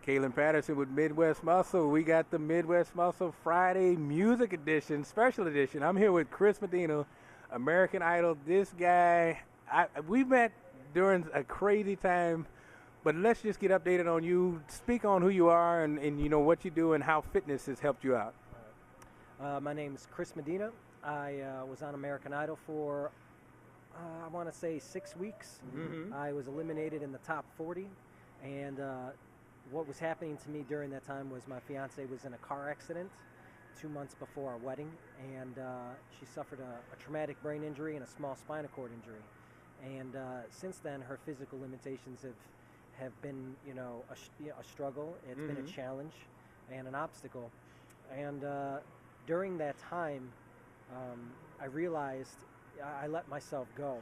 Kalen Patterson with Midwest Muscle. We got the Midwest Muscle Friday Music Edition, Special Edition. I'm here with Chris Medina, American Idol. This guy, we met during a crazy time, but let's just get updated on you. Speak on who you are and you know what you do and how fitness has helped you out. My name is Chris Medina. I was on American Idol for, I want to say 6 weeks. Mm-hmm. I was eliminated in the top 40. And what was happening to me during that time was my fiance was in a car accident 2 months before our wedding. And she suffered a traumatic brain injury and a small spinal cord injury. And since then, her physical limitations have been, a struggle. It's been a challenge and an obstacle. And during that time, I realized I let myself go.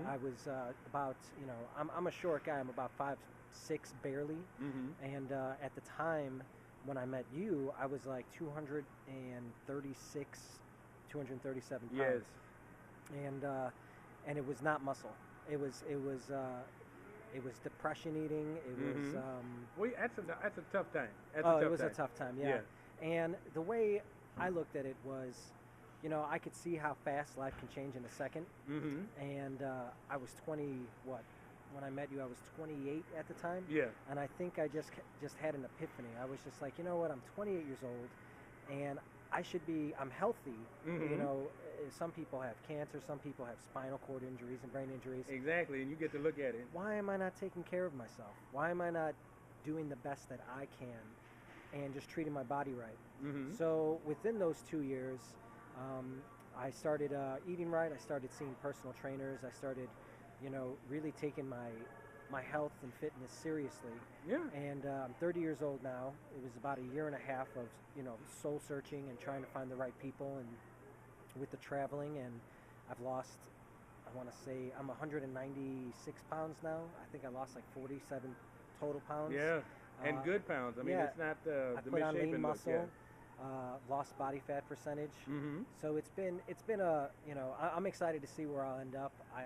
I was about, I'm a short guy. I'm about 5'6", barely. And at the time when I met you, I was like 236, 237 pounds. Yes. And it was not muscle. It was depression eating. It was. Well, that's a tough time. It was a tough time. Yeah. And the way I looked at it was, I could see how fast life can change in a second. And I was 20. When I met you, I was 28 at the time. Yeah. And I think I just had an epiphany. I was just like, you know what? I'm 28 years old, and I'm healthy. Some people have cancer. Some people have spinal cord injuries and brain injuries. Exactly, and you get to look at it. Why am I not taking care of myself? Why am I not doing the best that I can and just treating my body right? So within those 2 years, I started eating right. I started seeing personal trainers. I started, really taking my health and fitness seriously. Yeah. And I'm 30 years old now. It was about a year and a half of, soul searching and trying to find the right people and with the traveling. And I've lost, I want to say, I'm 196 pounds now. I think I lost like 47 total pounds. Yeah. And good pounds. I mean, it's not the I put on lean muscle. Yeah. Lost body fat percentage. So it's been a, I'm excited to see where I'll end up. I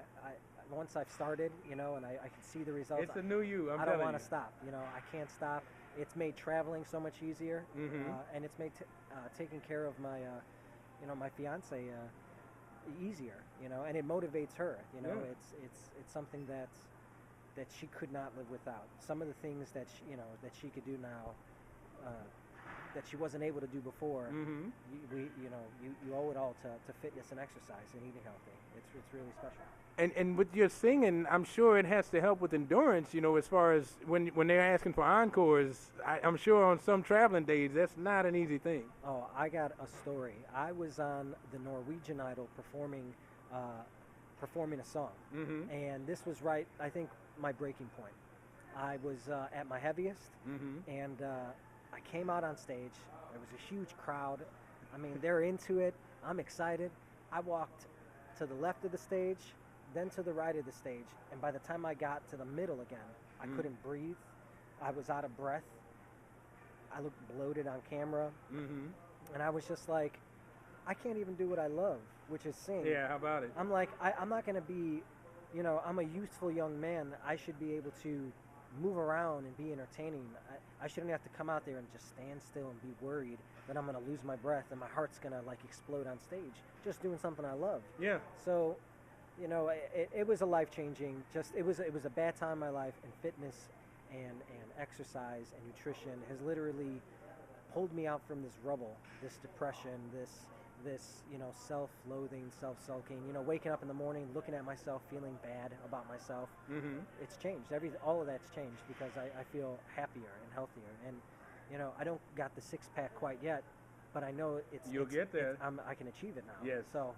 once I've started, and I can see the results. It's a new you. I don't want to stop. I can't stop. It's made traveling so much easier, and it's made taking care of my, my fiance easier. And it motivates her. It's something that she could not live without. Some of the things that she could do now. That she wasn't able to do before. You owe it all to fitness and exercise and eating healthy. It's really special. And with your singing, I'm sure it has to help with endurance. As far as when they're asking for encores, I'm sure on some traveling days that's not an easy thing. Oh, I got a story. I was on the Norwegian Idol performing a song, and this was right. I think my breaking point. I was at my heaviest, and I came out on stage. There was a huge crowd. I mean, they're into it. I'm excited. I walked to the left of the stage, then to the right of the stage. And by the time I got to the middle again, I couldn't breathe. I was out of breath. I looked bloated on camera. And I was just like, I can't even do what I love, which is sing. Yeah, how about it? I'm like, I'm not going to be, I'm a youthful young man. I should be able to move around and be entertaining. I shouldn't have to come out there and just stand still and be worried that I'm going to lose my breath and my heart's going to explode on stage just doing something I love. Yeah. So, it was a life-changing, it was a bad time in my life, and fitness and exercise and nutrition has literally pulled me out from this rubble, this depression, this self-loathing, self-sulking, waking up in the morning, looking at myself, feeling bad about myself. It's changed. All of that's changed because I feel happier and healthier. And, I don't got the six-pack quite yet, but I know You'll get there. I can achieve it now. Yes. So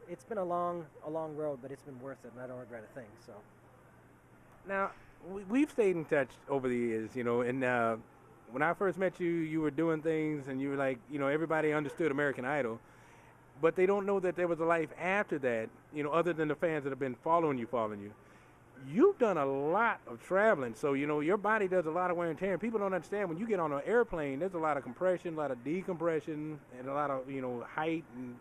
it's been a long road, but it's been worth it, and I don't regret a thing. So. Now, we've stayed in touch over the years, and when I first met you, you were doing things and you were like, everybody understood American Idol, but they don't know that there was a life after that, other than the fans that have been following you. You've done a lot of traveling, so, your body does a lot of wear and tear. And people don't understand when you get on an airplane, there's a lot of compression, a lot of decompression, and a lot of, height, and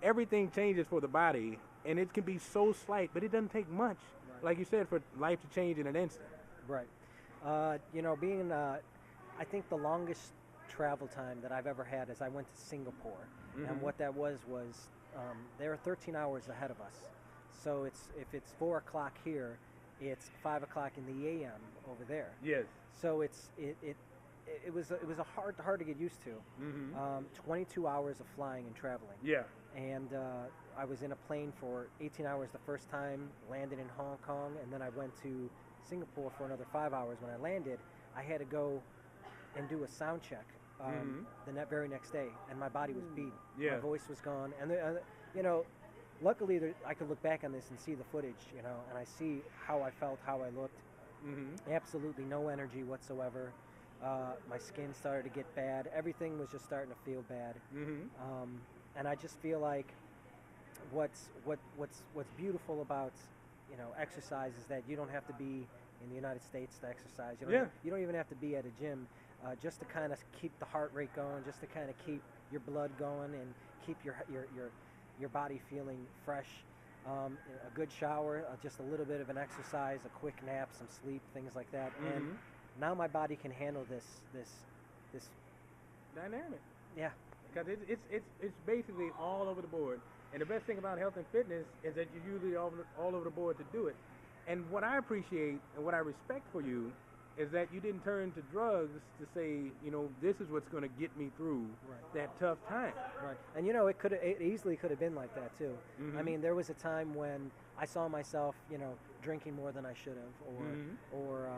everything changes for the body. And it can be so slight, but it doesn't take much, like you said, for life to change in an instant. Right. Being I think the longest travel time that I've ever had is I went to Singapore, and what that was they were 13 hours ahead of us. So if it's 4 o'clock here, it's 5 o'clock in the a.m. over there. Yes. So it was a hard to get used to. 22 hours of flying and traveling. Yeah. And I was in a plane for 18 hours the first time, landed in Hong Kong, and then I went to Singapore for another 5 hours. When I landed, I had to go and do a sound check the very next day, and my body was beat. Yeah. My voice was gone, and luckily I could look back on this and see the footage, and I see how I felt, how I looked. Absolutely no energy whatsoever. My skin started to get bad. Everything was just starting to feel bad. And I just feel like what's beautiful about exercise is that you don't have to be in the United States to exercise. You don't even have to be at a gym, just to kind of keep the heart rate going, just to kind of keep your blood going and keep your body feeling fresh. A good shower, just a little bit of an exercise, a quick nap, some sleep, things like that. And now my body can handle this dynamic. Yeah. Because it's basically all over the board. And the best thing about health and fitness is that you're usually all over the board to do it. And what I appreciate and what I respect for you is that you didn't turn to drugs to say, this is what's going to get me through that tough time. Right. And it easily could have been like that too. I mean, there was a time when I saw myself, drinking more than I should have, or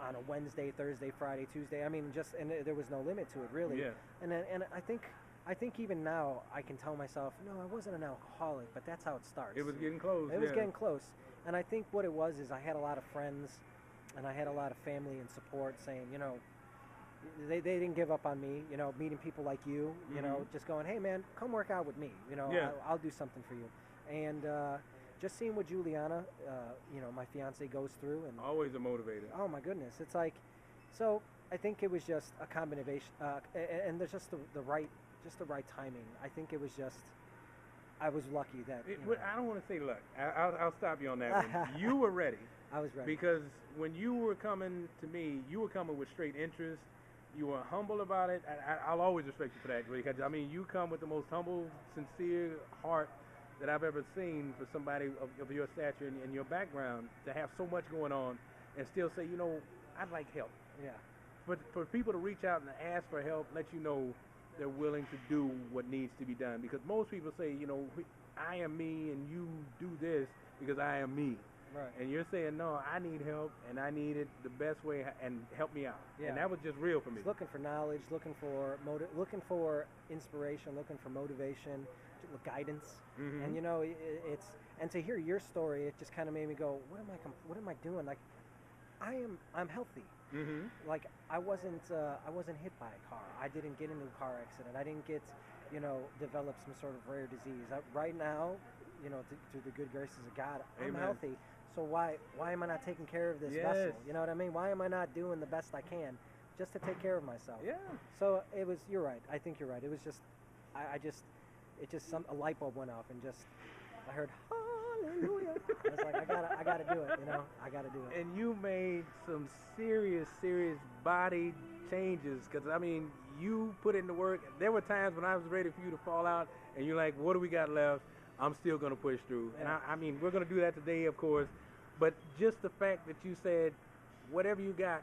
on a Wednesday, Thursday, Friday, Tuesday. I mean, and there was no limit to it really. Yeah. And I think even now I can tell myself, no, I wasn't an alcoholic, but that's how it starts. It was getting close. It was getting close. And I think what it was is I had a lot of friends and I had a lot of family and support saying, they didn't give up on me, meeting people like you, just going, hey man, come work out with me, I'll do something for you. And just seeing what Juliana, my fiance, goes through, and always a motivator. Oh my goodness, it's like, so I think it was just a combination, and there's just the right timing. I think it was just, I was lucky that. I don't want to say luck. I'll stop you on that one. You were ready. I was ready. Because when you were coming to me, you were coming with straight interest. You were humble about it. I'll always respect you for that, because I mean, you come with the most humble, sincere heart that I've ever seen for somebody of your stature and your background, to have so much going on and still say, I'd like help. Yeah. For people to reach out and ask for help, let you know they're willing to do what needs to be done. Because most people say, I am me and you do this because I am me. Right. And you're saying, no, I need help and I need it the best way and help me out. Yeah. And that was just real for me. Just looking for knowledge, looking for inspiration, looking for motivation, guidance. And and to hear your story, it just kind of made me go, what am I doing? Like, I'm healthy. Like I wasn't hit by a car. I didn't get into a car accident. I didn't get, develop some sort of rare disease. Right now, through the good graces of God, I'm healthy. So why am I not taking care of this vessel? You know what I mean? Why am I not doing the best I can just to take care of myself? Yeah. So you're right. I think you're right. It was just, a light bulb went off and just, I heard, hallelujah. I was like, I gotta do it, I gotta do it. And you made some serious body changes, because I mean, you put in the work. There were times when I was ready for you to fall out, and you're like, what do we got left? I'm still gonna push through. And I mean, we're gonna do that today, of course, but just the fact that you said, whatever you got,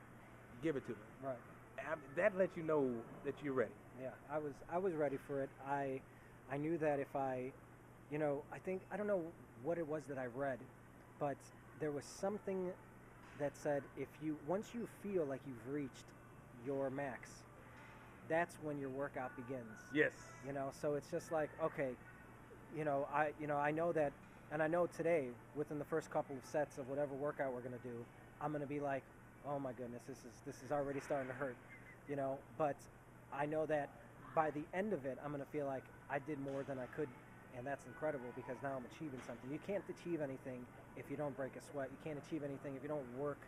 give it to me. Right. That lets you know that you're ready. Yeah, I was ready for it. I knew that if I don't know what it was that I read, but there was something that said once you feel like you've reached your max, that's when your workout begins. Yes. So it's just like, okay, I know that, and I know today, within the first couple of sets of whatever workout we're gonna do, I'm gonna be like, oh my goodness, this is already starting to hurt, but I know that by the end of it, I'm gonna feel like I did more than I could. And that's incredible, because now I'm achieving something. You can't achieve anything if you don't break a sweat. You can't achieve anything if you don't work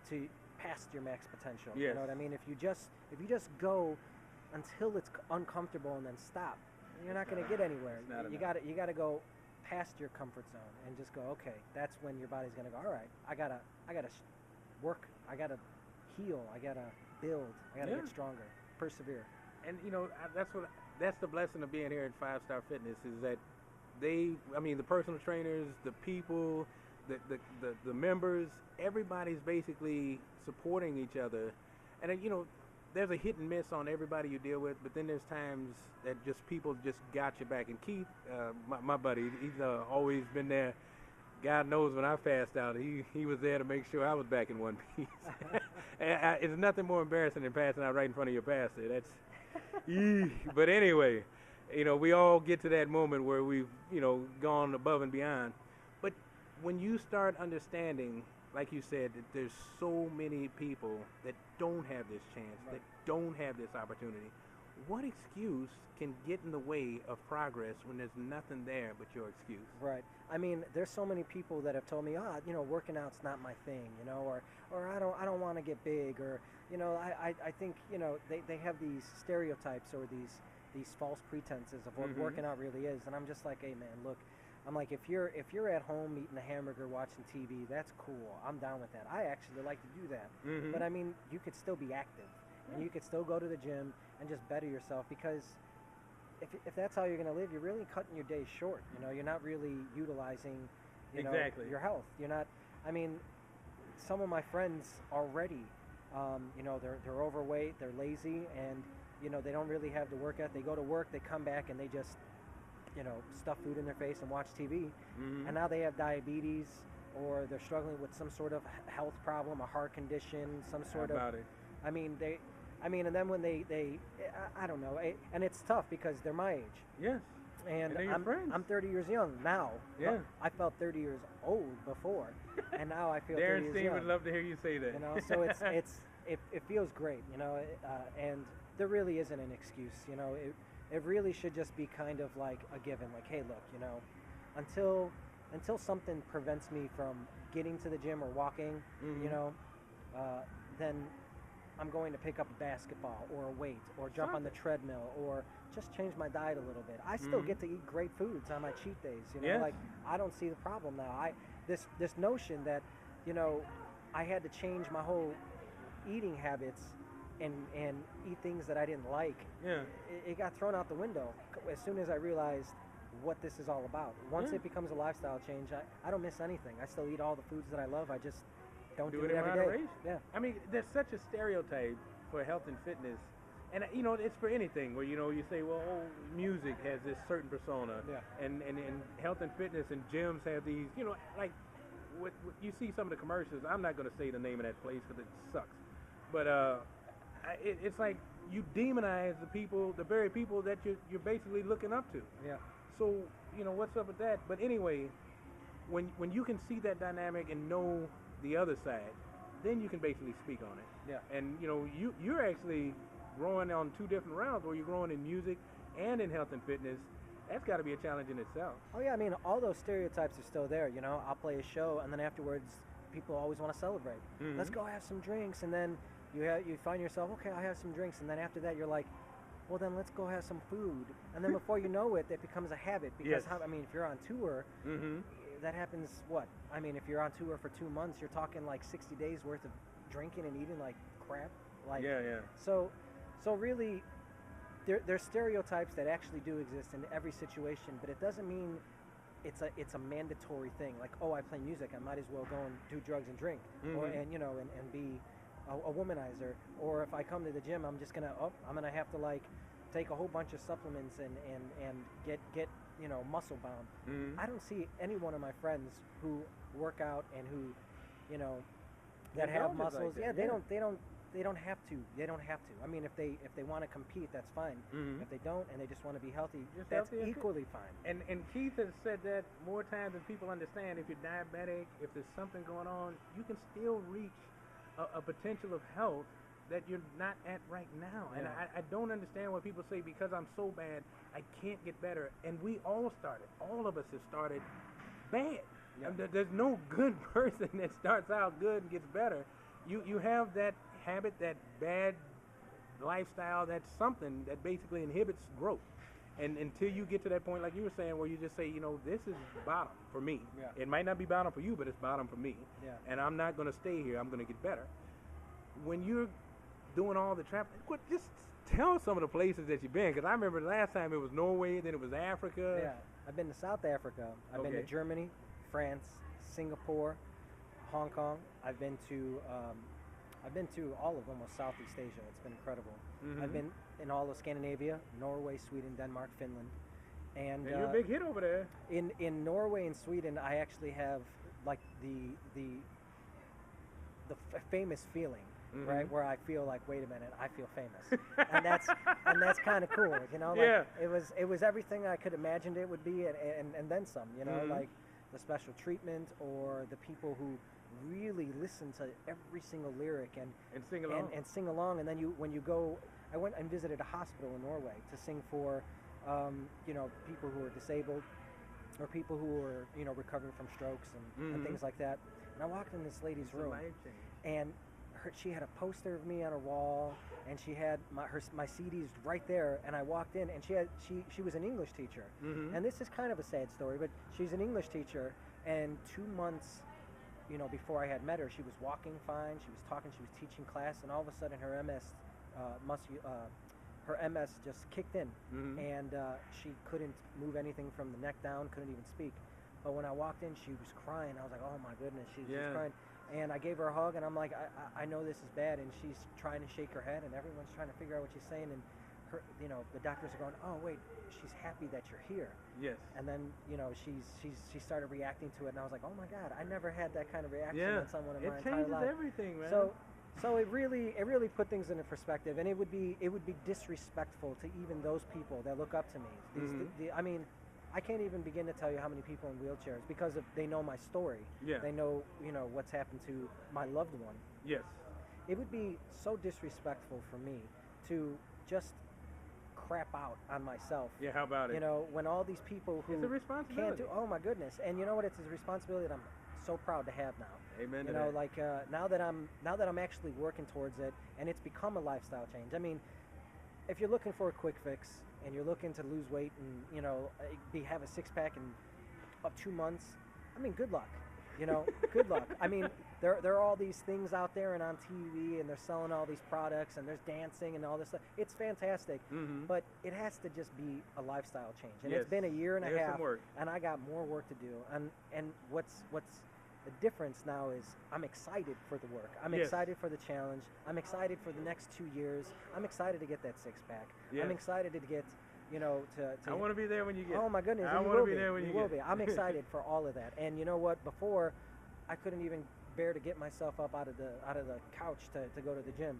to past your max potential. Yes. You know what I mean? If you just go until it's uncomfortable and then stop, you're not going to get anywhere. You got to go past your comfort zone and just go, okay, that's when your body's going to go, all right, I gotta work. I got to heal. I gotta build. I gotta Yeah. get stronger. Persevere. And that's the blessing of being here at Five Star Fitness is that the personal trainers, the people, the members, everybody's basically supporting each other. And there's a hit and miss on everybody you deal with, but then there's times that just people just got your back. And Keith, my buddy, he's always been there. God knows when I passed out, he was there to make sure I was back in one piece. It's nothing more embarrassing than passing out right in front of your pastor. But anyway, we all get to that moment where we've, gone above and beyond. But when you start understanding, like you said, that there's so many people that don't have this chance, Right. that don't have this opportunity, what excuse can get in the way of progress when there's nothing there but your excuse? Right. I mean, there's so many people that have told me, working out's not my thing, or I don't want to get big, or I think they have these stereotypes or these false pretenses of what Mhm. working out really is, and I'm just like, hey man, look, I'm like, if you're at home eating a hamburger, watching TV, that's cool. I'm down with that. I actually like to do that. Mhm. But I mean, you could still be active, and you could still go to the gym and just better yourself, because if that's how you're going to live, you're really cutting your days short. You're not really utilizing, Exactly. your health. You're not. I mean, some of my friends already, they're overweight, they're lazy, and they don't really have the workout. They go to work, they come back, and they just stuff food in their face and watch TV, Mhm. and now they have diabetes, or they're struggling with some sort of health problem, a heart condition, some How sort about of. it? And then when I don't know, and it's tough because they're my age, Yes. and they're your friends. I'm 30 years young now. Yeah. I felt 30 years old before, and now I feel 30 Darren years Steen young. would love to hear you say that. So it feels great, and there really isn't an excuse, it really should just be kind of like a given, like, hey, look, until something prevents me from getting to the gym or walking, Mhm. then I'm going to pick up a basketball or a weight or jump on the treadmill or just change my diet a little bit. I still Mhm. get to eat great foods on my cheat days, Yes. like I don't see the problem now. This notion that, I had to change my whole eating habits and eat things that I didn't like, Yeah. it got thrown out the window as soon as I realized what this is all about. Once Yeah. it becomes a lifestyle change, I don't miss anything. I still eat all the foods that I love. I just don't Do do it it in every day. moderation. Yeah. I mean, there's such a stereotype for health and fitness, and it's for anything where you say, well, music has this certain persona, Yeah. and health and fitness and gyms have these, like what you see some of the commercials. I'm not going to say the name of that place because it sucks, but it's like you demonize the very people that you're basically looking up to. Yeah. So what's up with that? But anyway, when you can see that dynamic and know the other side, then you can basically speak on it. Yeah. And you're actually growing on two different rounds where you're growing in music and in health and fitness. That's got to be a challenge in itself. Oh yeah, I mean, all those stereotypes are still there. I'll play a show, and then afterwards, people always want to celebrate. Mhm. Let's go have some drinks, and then you find yourself, okay, I have some drinks, and then after that, you're like, well, then let's go have some food, and then before you know it, it becomes a habit. Because Yes. if you're on tour, Mm-hmm. that happens. What? I mean, if you're on tour for 2 months, you're talking like 60 days worth of drinking and eating like crap. Like Yeah. So really, there's stereotypes that actually do exist in every situation, but it doesn't mean it's a mandatory thing. Like, oh, I play music, I might as well go and do drugs and drink, or Mhm. and be a womanizer. Or if I come to the gym, I'm gonna have to like take a whole bunch of supplements and get muscle bound. Mm-hmm. I don't see any one of my friends who work out and who, that They're have indulgent like muscles. that, Yeah, yeah. they don't have to. They don't have to. I mean, if they want to compete, that's fine. Mhm. If they don't and they just want to be healthy, Just that's healthy and fit. equally fine. And Keith has said that more times than people understand. If you're diabetic, if there's something going on, you can still reach a potential of health that you're not at right now. And Yeah. I don't understand when people say, because I'm so bad, I can't get better. And we all started. All of us have started bad. Yeah. And there's no good person that starts out good and gets better. You have that habit, that bad lifestyle, that's something that basically inhibits growth. And until you get to that point, like you were saying, where you just say, this is bottom for me. Yeah. It might not be bottom for you, but it's bottom for me. Yeah. And I'm not going to stay here. I'm going to get better. when you're doing all the travel, just tell some of the places that you've been, because I remember the last time it was Norway, then it was Africa. Yeah, I've been to South Africa. I've been to Okay. Germany, France, Singapore, Hong Kong. I've been to all of almost Southeast Asia. It's been incredible. Mhm. I've been in all of Scandinavia, Norway, Sweden, Denmark, Finland, and And you're a big hit over there. in Norway and Sweden, I actually have like the famous feeling, right, Mhm. where I feel like, wait a minute, I feel famous, and that's kind of cool, you know. Like, Yeah. it was everything I could imagined it would be, and then some, you know, Mhm. like the special treatment or the people who really listen to every single lyric And sing along. and sing along, and then when you go, I went and visited a hospital in Norway to sing for, you know, people who are disabled or people who are, you know, recovering from strokes and Mhm. things like that. And I walked in this lady's It's a room, life change. and she had a poster of me on her wall, and she had my CDs right there. And I walked in, and she was an English teacher, Mhm. and this is kind of a sad story, but she's an English teacher, and 2 months, you know, before I had met her, she was walking fine, she was talking, she was teaching class, and all of a sudden her MS just kicked in, Mhm. and she couldn't move anything from the neck down, couldn't even speak. But when I walked in, she was crying. I was like, oh my goodness, she was Yeah. crying. And I gave her a hug, and I'm like, I know this is bad, and she's trying to shake her head, and everyone's trying to figure out what she's saying, and her, you know, the doctors are going, oh wait, she's happy that you're here. Yes. And then, you know, she started reacting to it, and I was like, oh my God, I never had that kind of reaction Yeah. on someone in It my entire changes life. everything, man. So it really put things into perspective, and it would be disrespectful to even those people that look up to me. Mhm. I mean, I can't even begin to tell you how many people in wheelchairs, because they know my story. Yeah. They know, you know, what's happened to my loved one. Yes. It would be so disrespectful for me to just crap out on myself. Yeah, how about it? You know, when all these people who It's a can't responsibility. do, oh my goodness. And you know what? It's a responsibility that I'm so proud to have now. Amen You to know, that. like now that I'm actually working towards it, and it's become a lifestyle change. I mean, if you're looking for a quick fix and you're looking to lose weight and, you know, have a six-pack in up 2 months, I mean, good luck. You know, good luck. I mean, there are all these things out there and on TV, and they're selling all these products, and there's dancing and all this stuff. It's fantastic, Mhm. but it has to just be a lifestyle change. And Yes. it's been a year and a There's some half, work. and I got more work to do. And what's the difference now is I'm excited for the work. I'm Yes. excited for the challenge. I'm excited for the next 2 years. I'm excited to get that six-pack. Yes. I'm excited to get, you know, to I want to be there when you get oh my goodness, I and you want to will be there when you will get be. I'm excited for all of that. And you know what? Before, I couldn't even bear to get myself up out of the couch to go to the gym.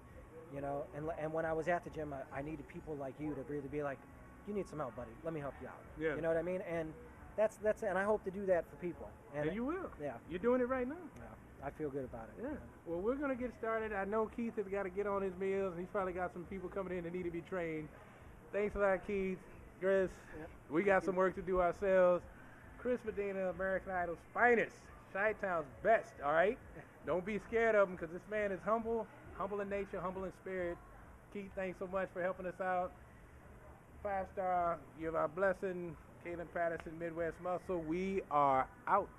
You know, and when I was at the gym, I needed people like you to really be like, you need some help, buddy. Let me help you out. Yeah. You know what I mean? And that's and I hope to do that for people. And you will. Yeah. You're doing it right now. Yeah, I feel good about it. Yeah. Well, we're going to get started. I know Keith has got to get on his meals. He's probably got some people coming in that need to be trained. Thanks a lot, Keith. Chris, Yep. we got some work to do ourselves. Chris Medina, American Idol's finest, Chi-Town's best, all right? Don't be scared of him, because this man is humble in nature, humble in spirit. Keith, thanks so much for helping us out. 5-star, you're our blessing. Caitlin Patterson, Midwest Muscle. We are out.